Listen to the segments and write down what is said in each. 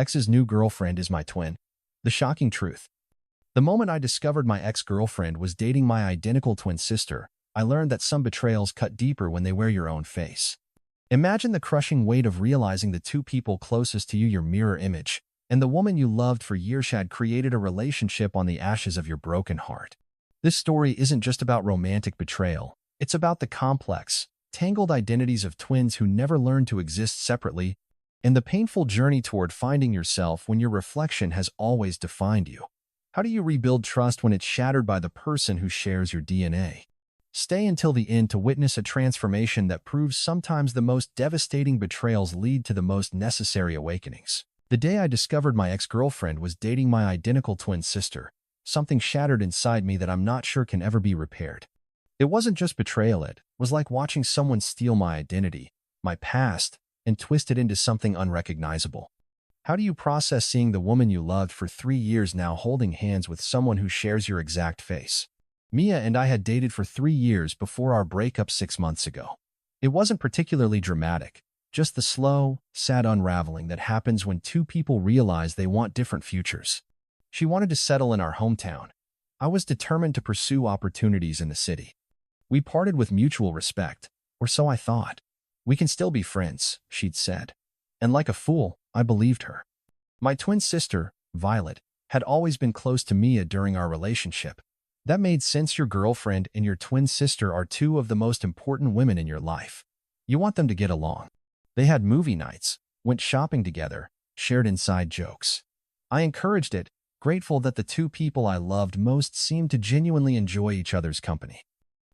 Ex's new girlfriend is my twin. The shocking truth. The moment I discovered my ex-girlfriend was dating my identical twin sister, I learned that some betrayals cut deeper when they wear your own face. Imagine the crushing weight of realizing the two people closest to you, your mirror image, and the woman you loved for years, had created a relationship on the ashes of your broken heart. This story isn't just about romantic betrayal. It's about the complex, tangled identities of twins who never learned to exist separately, and the painful journey toward finding yourself when your reflection has always defined you. How do you rebuild trust when it's shattered by the person who shares your DNA? Stay until the end to witness a transformation that proves sometimes the most devastating betrayals lead to the most necessary awakenings. The day I discovered my ex-girlfriend was dating my identical twin sister, something shattered inside me that I'm not sure can ever be repaired. It wasn't just betrayal, it was like watching someone steal my identity, my past, and twist it into something unrecognizable. How do you process seeing the woman you loved for 3 years now holding hands with someone who shares your exact face? Mia and I had dated for 3 years before our breakup 6 months ago. It wasn't particularly dramatic, just the slow, sad unraveling that happens when two people realize they want different futures. She wanted to settle in our hometown. I was determined to pursue opportunities in the city. We parted with mutual respect, or so I thought. "We can still be friends," she'd said. And like a fool, I believed her. My twin sister, Violet, had always been close to Mia during our relationship. That made sense. Your girlfriend and your twin sister are two of the most important women in your life. You want them to get along. They had movie nights, went shopping together, shared inside jokes. I encouraged it, grateful that the two people I loved most seemed to genuinely enjoy each other's company.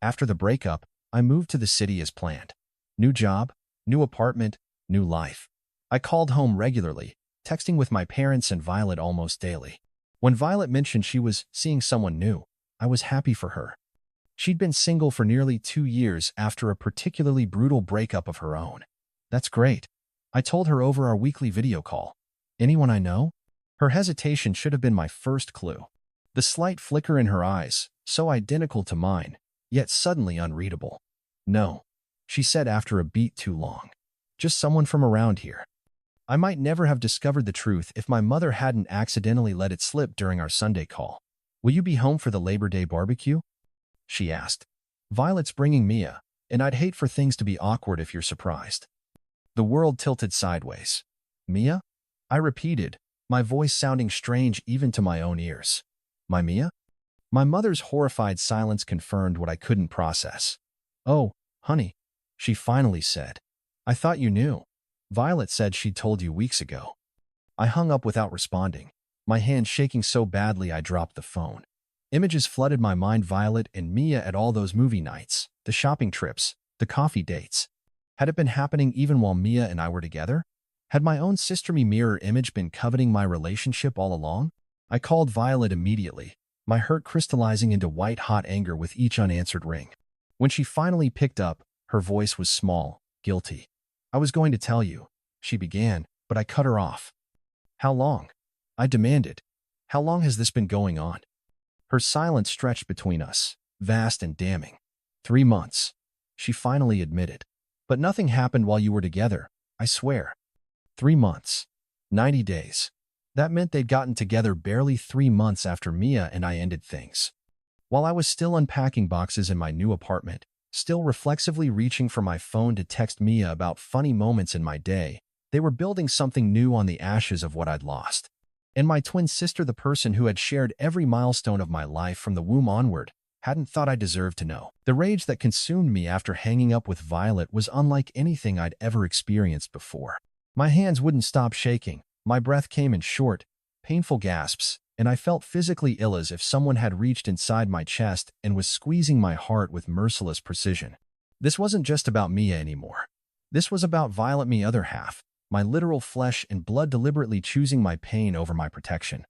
After the breakup, I moved to the city as planned. New job, new apartment, new life. I called home regularly, texting with my parents and Violet almost daily. When Violet mentioned she was seeing someone new, I was happy for her. She'd been single for nearly 2 years after a particularly brutal breakup of her own. "That's great," I told her over our weekly video call. "Anyone I know?" Her hesitation should have been my first clue. The slight flicker in her eyes, so identical to mine, yet suddenly unreadable. "No," she said after a beat too long. "Just someone from around here." I might never have discovered the truth if my mother hadn't accidentally let it slip during our Sunday call. "Will you be home for the Labor Day barbecue?" she asked. "Violet's bringing Mia, and I'd hate for things to be awkward if you're surprised." The world tilted sideways. "Mia?" I repeated, my voice sounding strange even to my own ears. "My Mia?" My mother's horrified silence confirmed what I couldn't process. "Oh, honey," she finally said. "I thought you knew. Violet said she'd told you weeks ago." I hung up without responding, my hand shaking so badly I dropped the phone. Images flooded my mind: Violet and Mia at all those movie nights, the shopping trips, the coffee dates. Had it been happening even while Mia and I were together? Had my own sister-me mirror image been coveting my relationship all along? I called Violet immediately, my hurt crystallizing into white-hot anger with each unanswered ring. When she finally picked up, her voice was small, guilty. "I was going to tell you," she began, but I cut her off. "How long?" I demanded. "How long has this been going on?" Her silence stretched between us, vast and damning. 3 months, she finally admitted. "But nothing happened while you were together, I swear." 3 months. 90 days. That meant they'd gotten together barely 3 months after Mia and I ended things. While I was still unpacking boxes in my new apartment, still reflexively reaching for my phone to text Mia about funny moments in my day, they were building something new on the ashes of what I'd lost. And my twin sister, the person who had shared every milestone of my life from the womb onward, hadn't thought I deserved to know. The rage that consumed me after hanging up with Violet was unlike anything I'd ever experienced before. My hands wouldn't stop shaking, my breath came in short, painful gasps, and I felt physically ill, as if someone had reached inside my chest and was squeezing my heart with merciless precision. This wasn't just about Mia anymore. This was about Violet, me other half, my literal flesh and blood, deliberately choosing my pain over my protection.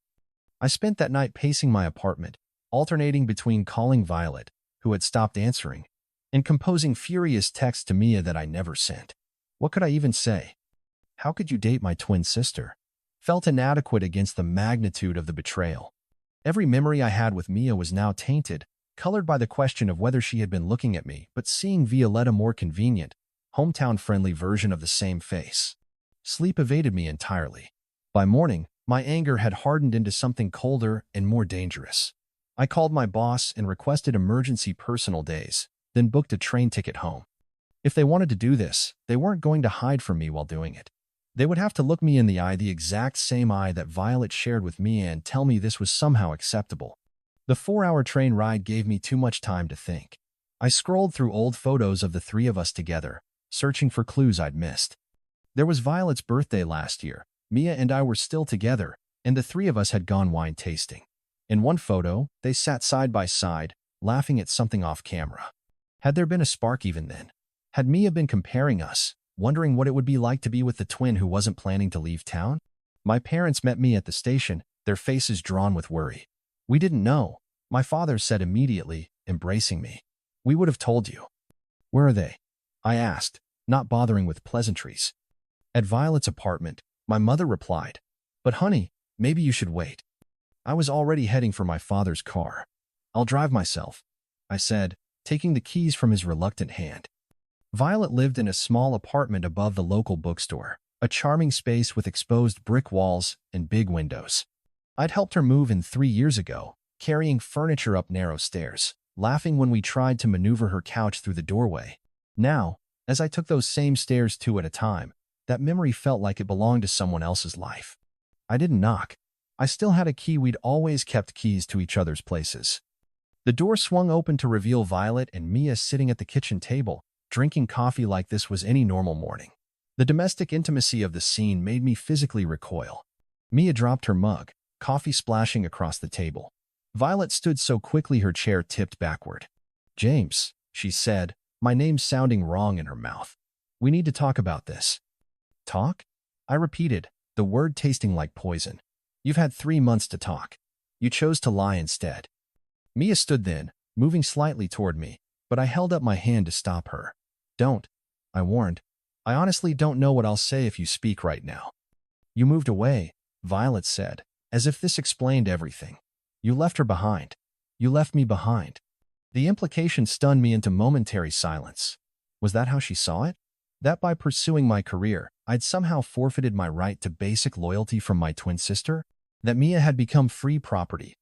I spent that night pacing my apartment, alternating between calling Violet, who had stopped answering, and composing furious texts to Mia that I never sent. What could I even say? How could you date my twin sister? Felt inadequate against the magnitude of the betrayal. Every memory I had with Mia was now tainted, colored by the question of whether she had been looking at me, but seeing Violetta more convenient, hometown-friendly version of the same face. Sleep evaded me entirely. By morning, my anger had hardened into something colder and more dangerous. I called my boss and requested emergency personal days, then booked a train ticket home. If they wanted to do this, they weren't going to hide from me while doing it. They would have to look me in the eye, the exact same eye that Violet shared with me, and tell me this was somehow acceptable. The 4-hour train ride gave me too much time to think. I scrolled through old photos of the three of us together, searching for clues I'd missed. There was Violet's birthday last year. Mia and I were still together, and the three of us had gone wine tasting. In one photo, they sat side by side, laughing at something off camera. Had there been a spark even then? Had Mia been comparing us, wondering what it would be like to be with the twin who wasn't planning to leave town? My parents met me at the station, their faces drawn with worry. "We didn't know," my father said immediately, embracing me. "We would have told you." "Where are they?" I asked, not bothering with pleasantries. "At Violet's apartment," my mother replied. "But honey, maybe you should wait." I was already heading for my father's car. "I'll drive myself," I said, taking the keys from his reluctant hand. Violet lived in a small apartment above the local bookstore, a charming space with exposed brick walls and big windows. I'd helped her move in 3 years ago, carrying furniture up narrow stairs, laughing when we tried to maneuver her couch through the doorway. Now, as I took those same stairs 2 at a time, that memory felt like it belonged to someone else's life. I didn't knock. I still had a key. We'd always kept keys to each other's places. The door swung open to reveal Violet and Mia sitting at the kitchen table, drinking coffee like this was any normal morning. The domestic intimacy of the scene made me physically recoil. Mia dropped her mug, coffee splashing across the table. Violet stood so quickly her chair tipped backward. "James," she said, my name sounding wrong in her mouth. "We need to talk about this." "Talk?" I repeated, the word tasting like poison. "You've had 3 months to talk. You chose to lie instead." Mia stood then, moving slightly toward me, but I held up my hand to stop her. "Don't," I warned. "I honestly don't know what I'll say if you speak right now." "You moved away," Violet said, as if this explained everything. "You left her behind. You left me behind." The implication stunned me into momentary silence. Was that how she saw it? That by pursuing my career, I'd somehow forfeited my right to basic loyalty from my twin sister? That Mia had become free property,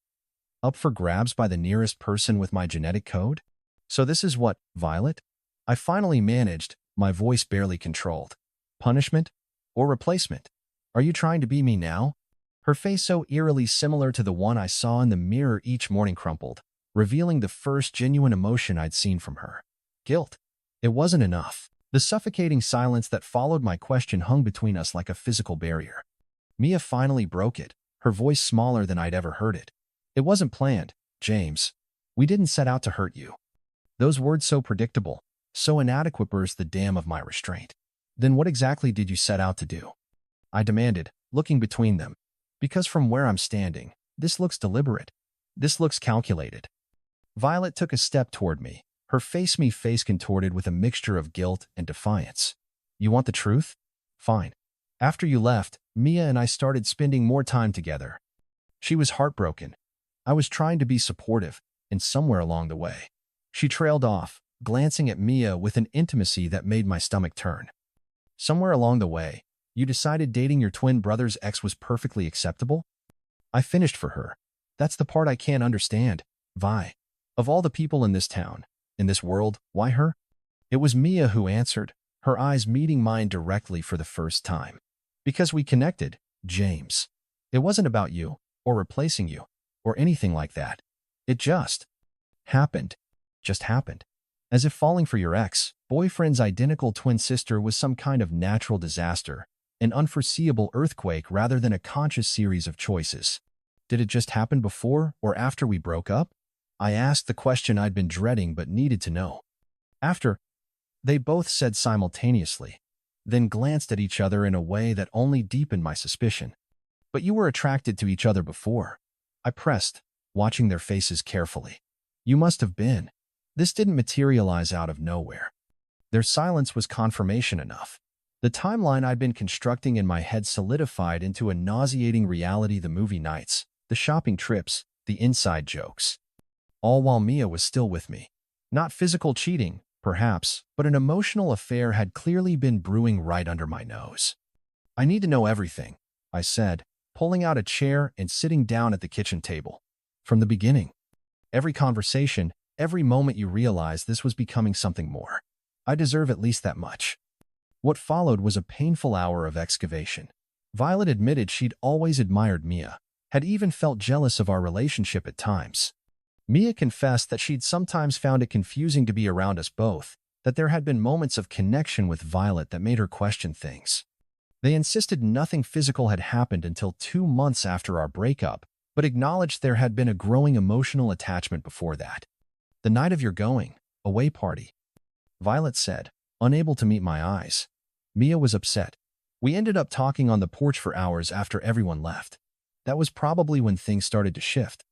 up for grabs by the nearest person with my genetic code? "So this is what, Violet?" I finally managed, my voice barely controlled. "Punishment? Or replacement? Are you trying to be me now?" Her face, so eerily similar to the one I saw in the mirror each morning, crumpled, revealing the first genuine emotion I'd seen from her. Guilt. It wasn't enough. The suffocating silence that followed my question hung between us like a physical barrier. Mia finally broke it, her voice smaller than I'd ever heard it. "It wasn't planned, James. We didn't set out to hurt you." Those words, so predictable, so inadequate, burst the dam of my restraint. "Then what exactly did you set out to do?" I demanded, looking between them. "Because from where I'm standing, this looks deliberate. This looks calculated." Violet took a step toward me, her face contorted with a mixture of guilt and defiance. "You want the truth? Fine. After you left, Mia and I started spending more time together." She was heartbroken. I was trying to be supportive, and somewhere along the way, she trailed off, glancing at Mia with an intimacy that made my stomach turn. "Somewhere along the way, you decided dating your twin brother's ex was perfectly acceptable?" I finished for her. "That's the part I can't understand, Vi. Of all the people in this town, in this world, why her?" It was Mia who answered, her eyes meeting mine directly for the first time. "Because we connected, James. It wasn't about you, or replacing you, or anything like that. It just happened. Just happened. As if falling for your ex-boyfriend's identical twin sister was some kind of natural disaster, an unforeseeable earthquake rather than a conscious series of choices. Did it just happen before or after we broke up?" I asked, the question I'd been dreading but needed to know. "After," they both said simultaneously, then glanced at each other in a way that only deepened my suspicion. "But you were attracted to each other before," I pressed, watching their faces carefully. "You must have been. This didn't materialize out of nowhere." Their silence was confirmation enough. The timeline I'd been constructing in my head solidified into a nauseating reality: the movie nights, the shopping trips, the inside jokes. All while Mia was still with me. Not physical cheating, perhaps, but an emotional affair had clearly been brewing right under my nose. "I need to know everything," I said, pulling out a chair and sitting down at the kitchen table. From the beginning. Every conversation, every moment you realize this was becoming something more. I deserve at least that much. What followed was a painful hour of excavation. Violet admitted she'd always admired Mia, had even felt jealous of our relationship at times. Mia confessed that she'd sometimes found it confusing to be around us both, that there had been moments of connection with Violet that made her question things. They insisted nothing physical had happened until 2 months after our breakup, but acknowledged there had been a growing emotional attachment before that. "The night of your going away party," Violet said, unable to meet my eyes. Mia was upset. "We ended up talking on the porch for hours after everyone left. That was probably when things started to shift."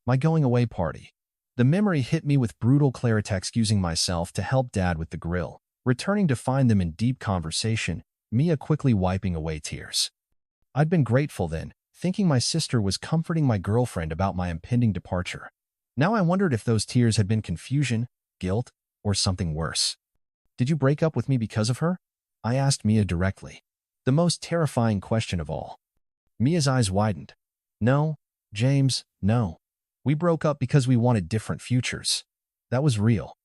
My going away party. The memory hit me with brutal clarity, excusing myself to help Dad with the grill, returning to find them in deep conversation, Mia quickly wiping away tears. I'd been grateful then, thinking my sister was comforting my girlfriend about my impending departure. Now I wondered if those tears had been confusion, guilt, or something worse. "Did you break up with me because of her?" I asked Mia directly. The most terrifying question of all. Mia's eyes widened. "No, James, no. We broke up because we wanted different futures. That was real."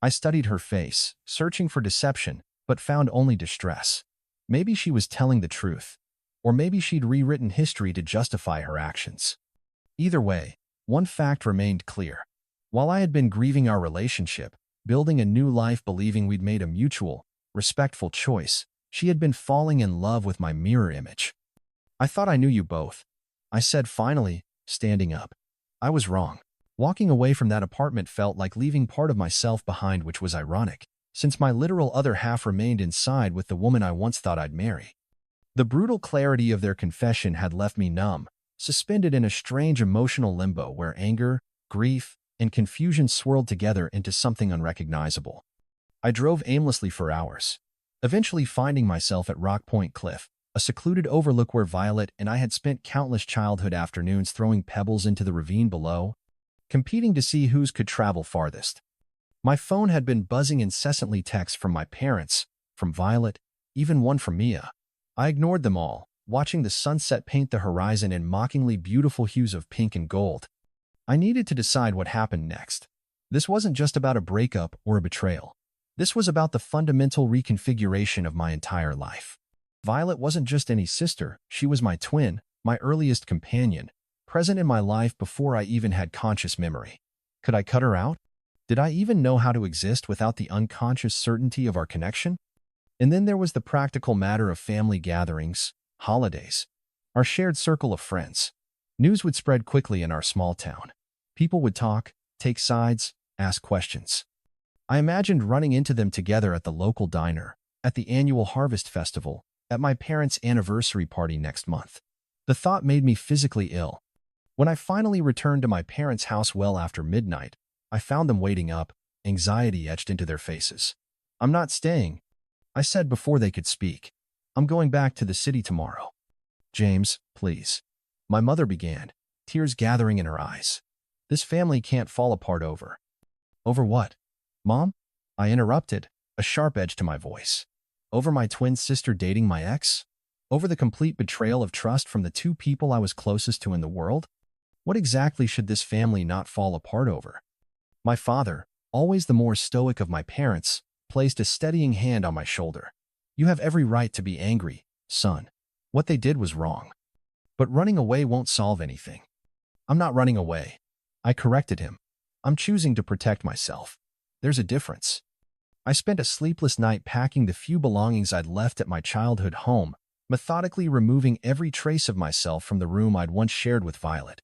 I studied her face, searching for deception, but found only distress. Maybe she was telling the truth. Or maybe she'd rewritten history to justify her actions. Either way, one fact remained clear. While I had been grieving our relationship, building a new life believing we'd made a mutual, respectful choice, she had been falling in love with my mirror image. "I thought I knew you both," I said finally, standing up. I was wrong. Walking away from that apartment felt like leaving part of myself behind, which was ironic, since my literal other half remained inside with the woman I once thought I'd marry. The brutal clarity of their confession had left me numb, suspended in a strange emotional limbo where anger, grief, and confusion swirled together into something unrecognizable. I drove aimlessly for hours, eventually finding myself at Rock Point Cliff, a secluded overlook where Violet and I had spent countless childhood afternoons throwing pebbles into the ravine below, competing to see whose could travel farthest. My phone had been buzzing incessantly, texts from my parents, from Violet, even one from Mia. I ignored them all, watching the sunset paint the horizon in mockingly beautiful hues of pink and gold. I needed to decide what happened next. This wasn't just about a breakup or a betrayal. This was about the fundamental reconfiguration of my entire life. Violet wasn't just any sister, she was my twin, my earliest companion, present in my life before I even had conscious memory. Could I cut her out? Did I even know how to exist without the unconscious certainty of our connection? And then there was the practical matter of family gatherings, holidays, our shared circle of friends. News would spread quickly in our small town. People would talk, take sides, ask questions. I imagined running into them together at the local diner, at the annual harvest festival, at my parents' anniversary party next month. The thought made me physically ill. When I finally returned to my parents' house well after midnight, I found them waiting up, anxiety etched into their faces. "I'm not staying," I said before they could speak. "I'm going back to the city tomorrow." "James, please," my mother began, tears gathering in her eyes. "This family can't fall apart over." "Over what, Mom?" I interrupted, a sharp edge to my voice. "Over my twin sister dating my ex? Over the complete betrayal of trust from the two people I was closest to in the world? What exactly should this family not fall apart over?" My father, always the more stoic of my parents, placed a steadying hand on my shoulder. "You have every right to be angry, son. What they did was wrong. But running away won't solve anything." "I'm not running away," I corrected him. "I'm choosing to protect myself. There's a difference." I spent a sleepless night packing the few belongings I'd left at my childhood home, methodically removing every trace of myself from the room I'd once shared with Violet.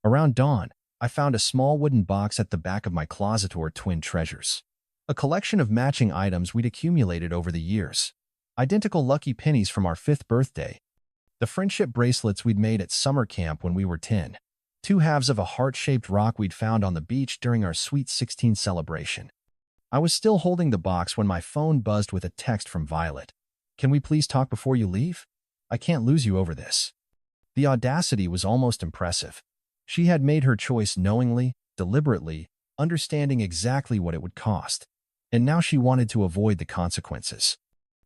Around dawn, I found a small wooden box at the back of my closet or twin treasures. A collection of matching items we'd accumulated over the years. Identical lucky pennies from our 5th birthday. The friendship bracelets we'd made at summer camp when we were 10. 2 halves of a heart-shaped rock we'd found on the beach during our Sweet 16 celebration. I was still holding the box when my phone buzzed with a text from Violet. "Can we please talk before you leave? I can't lose you over this." The audacity was almost impressive. She had made her choice knowingly, deliberately, understanding exactly what it would cost. And now she wanted to avoid the consequences.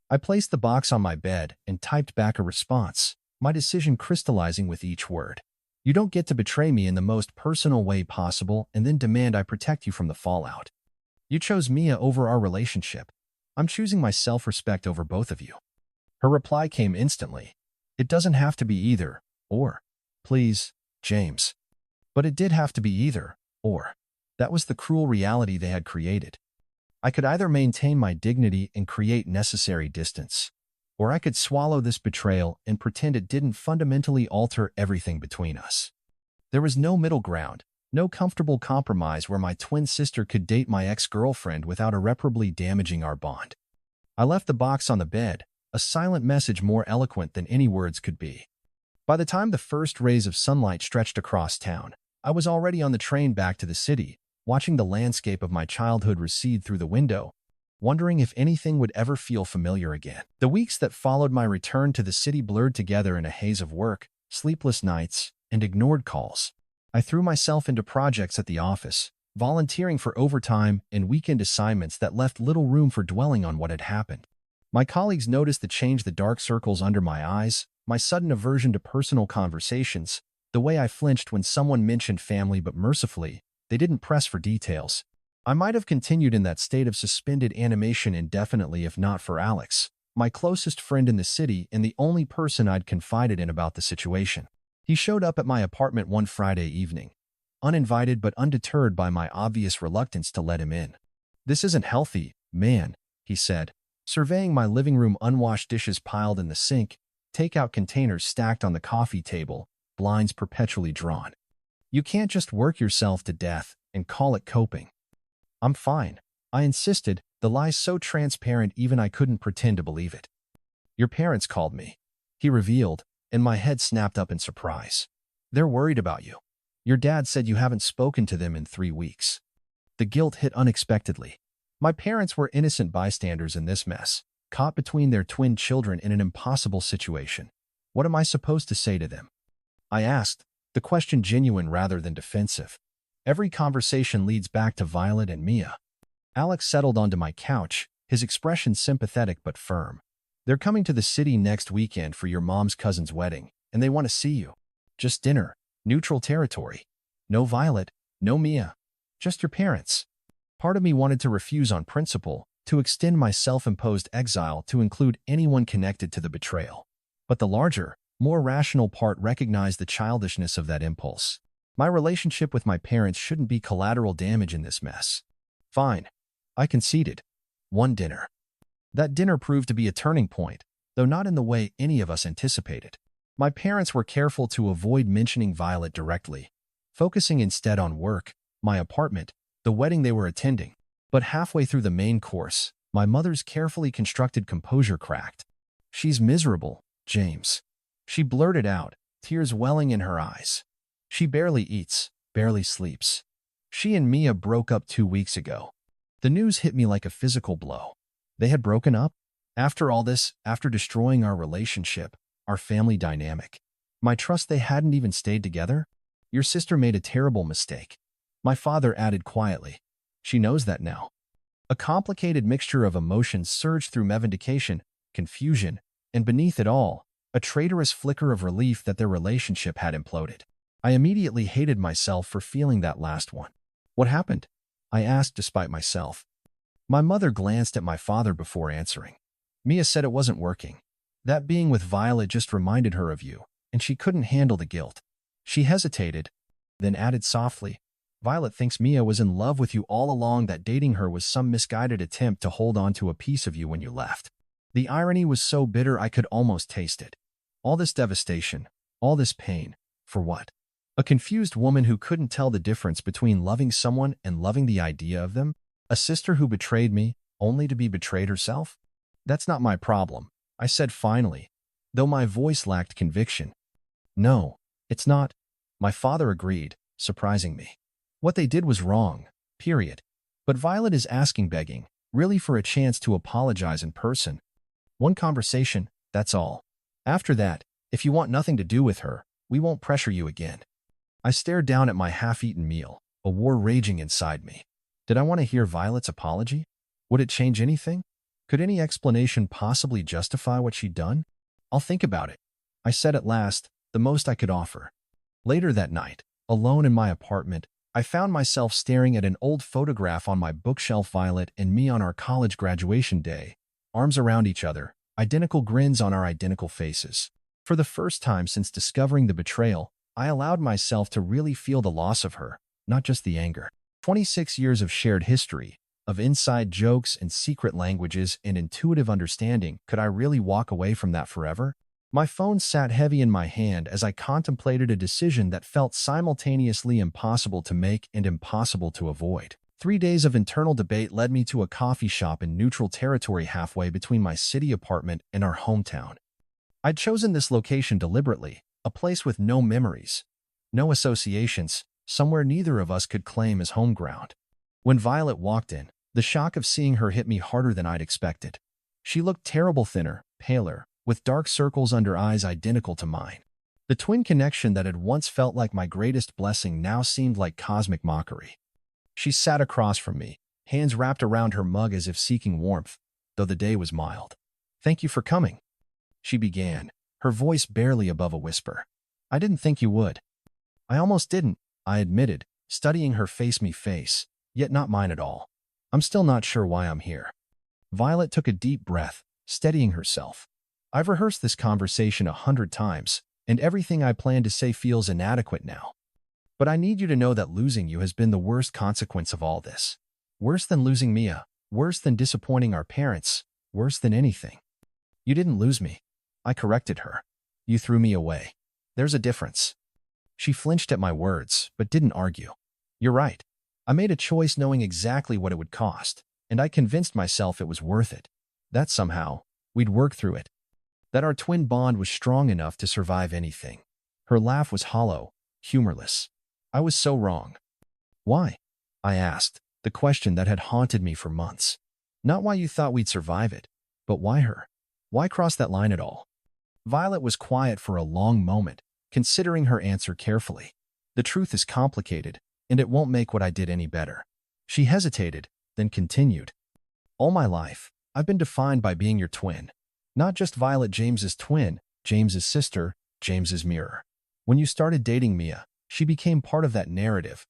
I placed the box on my bed and typed back a response. my decision crystallizing with each word. You don't get to betray me in the most personal way possible and then demand I protect you from the fallout. You chose Mia over our relationship. I'm choosing my self-respect over both of you. Her reply came instantly. It doesn't have to be either, or. Please, James. But it did have to be either, or. That was the cruel reality they had created. I could either maintain my dignity and create necessary distance, or I could swallow this betrayal and pretend it didn't fundamentally alter everything between us. There was no middle ground, no comfortable compromise where my twin sister could date my ex-girlfriend without irreparably damaging our bond. I left the box on the bed, a silent message more eloquent than any words could be. By the time the first rays of sunlight stretched across town, I was already on the train back to the city, watching the landscape of my childhood recede through the window, wondering if anything would ever feel familiar again. The weeks that followed my return to the city blurred together in a haze of work, sleepless nights, and ignored calls. I threw myself into projects at the office, volunteering for overtime and weekend assignments that left little room for dwelling on what had happened. My colleagues noticed the dark circles under my eyes, my sudden aversion to personal conversations, the way I flinched when someone mentioned family, but mercifully, they didn't press for details. I might have continued in that state of suspended animation indefinitely if not for Alex, my closest friend in the city and the only person I'd confided in about the situation. He showed up at my apartment one Friday evening, uninvited but undeterred by my obvious reluctance to let him in. "This isn't healthy, man," he said, surveying my living room, unwashed dishes piled in the sink, takeout containers stacked on the coffee table, blinds perpetually drawn. "You can't just work yourself to death and call it coping." "I'm fine," I insisted, the lie so transparent even I couldn't pretend to believe it. "Your parents called me," he revealed, and my head snapped up in surprise. "They're worried about you. Your dad said you haven't spoken to them in 3 weeks." The guilt hit unexpectedly. My parents were innocent bystanders in this mess, caught between their twin children in an impossible situation. What am I supposed to say to them? I asked, the question genuine rather than defensive. Every conversation leads back to Violet and Mia. Alex settled onto my couch, his expression sympathetic but firm. "They're coming to the city next weekend for your mom's cousin's wedding, and they want to see you. Just dinner, neutral territory. No Violet, no Mia. Just your parents." Part of me wanted to refuse on principle, to extend my self-imposed exile to include anyone connected to the betrayal. But the larger, more rational part recognized the childishness of that impulse. My relationship with my parents shouldn't be collateral damage in this mess. "Fine," I conceded. One dinner. That dinner proved to be a turning point, though not in the way any of us anticipated. My parents were careful to avoid mentioning Violet directly, focusing instead on work, my apartment, the wedding they were attending. But halfway through the main course, my mother's carefully constructed composure cracked. "She's miserable, James," she blurted out, tears welling in her eyes. "She barely eats, barely sleeps. She and Mia broke up 2 weeks ago." The news hit me like a physical blow. They had broken up? After all this, after destroying our relationship, our family dynamic, my trust, they hadn't even stayed together? "Your sister made a terrible mistake," my father added quietly. "She knows that now." A complicated mixture of emotions surged through me: vindication, confusion, and beneath it all, a traitorous flicker of relief that their relationship had imploded. I immediately hated myself for feeling that last one. "What happened?" I asked despite myself. My mother glanced at my father before answering. "Mia said it wasn't working. That being with Violet just reminded her of you, and she couldn't handle the guilt." She hesitated, then added softly, "Violet thinks Mia was in love with you all along, that dating her was some misguided attempt to hold on to a piece of you when you left." The irony was so bitter I could almost taste it. All this devastation, all this pain, for what? A confused woman who couldn't tell the difference between loving someone and loving the idea of them? A sister who betrayed me, only to be betrayed herself? "That's not my problem," I said finally, though my voice lacked conviction. "No, it's not," my father agreed, surprising me. "What they did was wrong, period. But Violet is asking, begging, really, for a chance to apologize in person. One conversation, that's all. After that, if you want nothing to do with her, we won't pressure you again." I stared down at my half-eaten meal, a war raging inside me. Did I want to hear Violet's apology? Would it change anything? Could any explanation possibly justify what she'd done? "I'll think about it," I said at last, the most I could offer. Later that night, alone in my apartment, I found myself staring at an old photograph on my bookshelf. Violet and me on our college graduation day, arms around each other, identical grins on our identical faces. For the first time since discovering the betrayal, I allowed myself to really feel the loss of her, not just the anger. 26 years of shared history, of inside jokes and secret languages and intuitive understanding. Could I really walk away from that forever? My phone sat heavy in my hand as I contemplated a decision that felt simultaneously impossible to make and impossible to avoid. 3 days of internal debate led me to a coffee shop in neutral territory halfway between my city apartment and our hometown. I'd chosen this location deliberately, a place with no memories, no associations, somewhere neither of us could claim as home ground. When Violet walked in, the shock of seeing her hit me harder than I'd expected. She looked terrible, thinner, paler, with dark circles under eyes identical to mine. The twin connection that had once felt like my greatest blessing now seemed like cosmic mockery. She sat across from me, hands wrapped around her mug as if seeking warmth, though the day was mild. "Thank you for coming," she began, her voice barely above a whisper. "I didn't think you would." "I almost didn't," I admitted, studying her face, yet not mine at all. "I'm still not sure why I'm here." Violet took a deep breath, steadying herself. "I've rehearsed this conversation 100 times, and everything I plan to say feels inadequate now. But I need you to know that losing you has been the worst consequence of all this. Worse than losing Mia, worse than disappointing our parents, worse than anything." "You didn't lose me," I corrected her. "You threw me away. There's a difference." She flinched at my words, but didn't argue. "You're right. I made a choice knowing exactly what it would cost, and I convinced myself it was worth it. That somehow, we'd work through it. That our twin bond was strong enough to survive anything." Her laugh was hollow, humorless. "I was so wrong." "Why?" I asked, the question that had haunted me for months. "Not why you thought we'd survive it, but why her? Why cross that line at all?" Violet was quiet for a long moment, considering her answer carefully. "The truth is complicated, and it won't make what I did any better." She hesitated, then continued. "All my life, I've been defined by being your twin. Not just Violet James's twin, James's sister, James's mirror. When you started dating Mia, she became part of that narrative.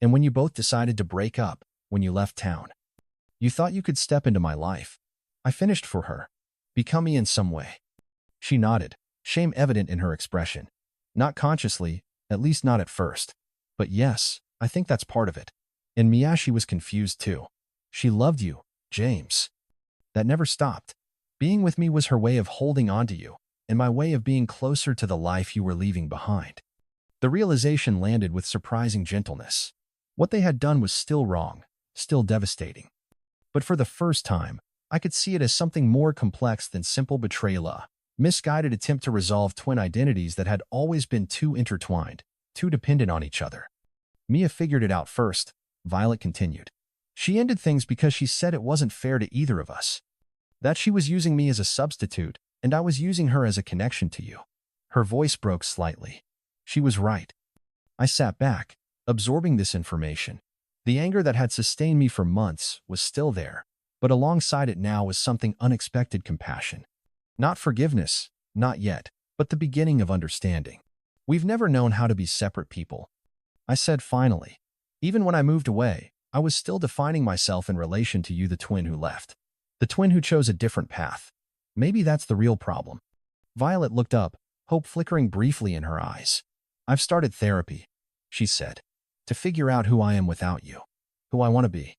And when you both decided to break up, when you left town, you thought you could step into my life. I finished for her. Become me in some way." She nodded, shame evident in her expression. "Not consciously, at least not at first. But yes, I think that's part of it." And Mia, she was confused too. "She loved you, James. That never stopped. Being with me was her way of holding on to you, and my way of being closer to the life you were leaving behind." The realization landed with surprising gentleness. What they had done was still wrong, still devastating. But for the first time, I could see it as something more complex than simple betrayal, a misguided attempt to resolve twin identities that had always been too intertwined, too dependent on each other. "Mia figured it out first," Violet continued. "She ended things because she said it wasn't fair to either of us. That she was using me as a substitute, and I was using her as a connection to you." Her voice broke slightly. She was right. I sat back, absorbing this information. The anger that had sustained me for months was still there, but alongside it now was something unexpected: compassion. Not forgiveness, not yet, but the beginning of understanding. "We've never known how to be separate people," I said finally. "Even when I moved away, I was still defining myself in relation to you, the twin who left. The twin who chose a different path. Maybe that's the real problem." Violet looked up, hope flickering briefly in her eyes. "I've started therapy," she said, "to figure out who I am without you, who I want to be."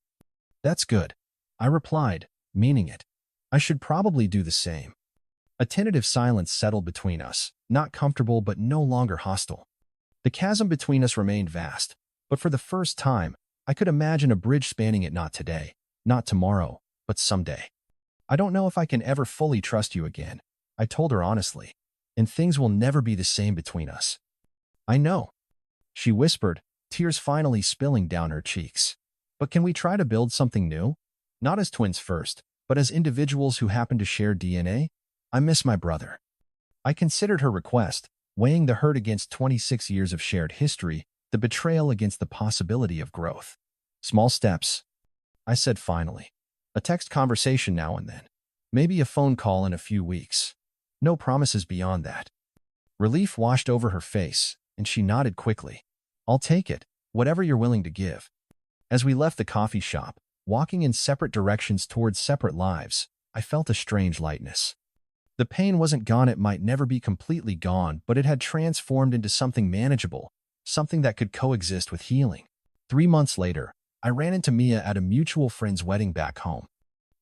"That's good," I replied, meaning it. I should probably do the same. A tentative silence settled between us, not comfortable but no longer hostile. The chasm between us remained vast, but for the first time, I could imagine a bridge spanning it: not today, not tomorrow, but someday. "I don't know if I can ever fully trust you again," I told her honestly, "and things will never be the same between us." "I know," she whispered, tears finally spilling down her cheeks. "But can we try to build something new? Not as twins first, but as individuals who happen to share DNA? I miss my brother." I considered her request, weighing the hurt against 26 years of shared history, the betrayal against the possibility of growth. "Small steps," I said finally. "A text conversation now and then. Maybe a phone call in a few weeks. No promises beyond that." Relief washed over her face, and she nodded quickly. I'll take it, whatever you're willing to give. As we left the coffee shop, walking in separate directions towards separate lives, I felt a strange lightness. The pain wasn't gone, it might never be completely gone, but it had transformed into something manageable, something that could coexist with healing. 3 months later, I ran into Mia at a mutual friend's wedding back home.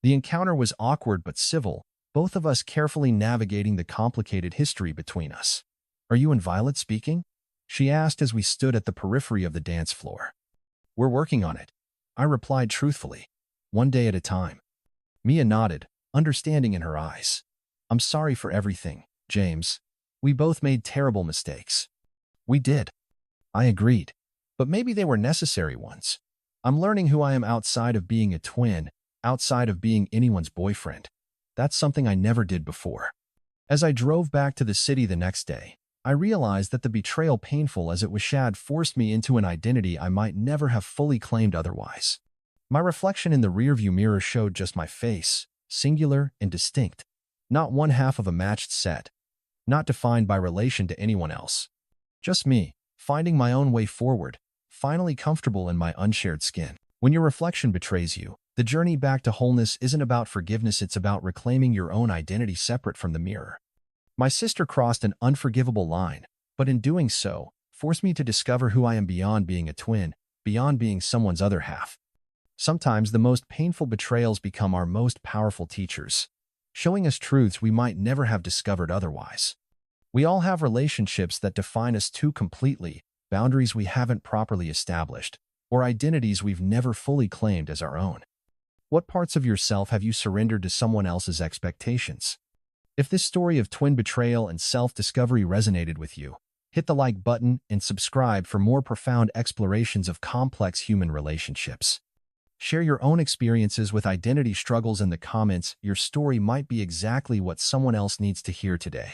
The encounter was awkward but civil, both of us carefully navigating the complicated history between us. Are you and Violet speaking? She asked as we stood at the periphery of the dance floor. We're working on it, I replied truthfully. One day at a time. Mia nodded, understanding in her eyes. I'm sorry for everything, James. We both made terrible mistakes. We did. I agreed. But maybe they were necessary ones. I'm learning who I am outside of being a twin, outside of being anyone's boyfriend. That's something I never did before. As I drove back to the city the next day, I realized that the betrayal, painful as it was, had forced me into an identity I might never have fully claimed otherwise. My reflection in the rearview mirror showed just my face, singular and distinct. Not one half of a matched set. Not defined by relation to anyone else. Just me, finding my own way forward, finally comfortable in my unshared skin. When your reflection betrays you, the journey back to wholeness isn't about forgiveness, it's about reclaiming your own identity separate from the mirror. My sister crossed an unforgivable line, but in doing so, forced me to discover who I am beyond being a twin, beyond being someone's other half. Sometimes the most painful betrayals become our most powerful teachers, showing us truths we might never have discovered otherwise. We all have relationships that define us too completely, boundaries we haven't properly established, or identities we've never fully claimed as our own. What parts of yourself have you surrendered to someone else's expectations? If this story of twin betrayal and self-discovery resonated with you, hit the like button and subscribe for more profound explorations of complex human relationships. Share your own experiences with identity struggles in the comments. Your story might be exactly what someone else needs to hear today.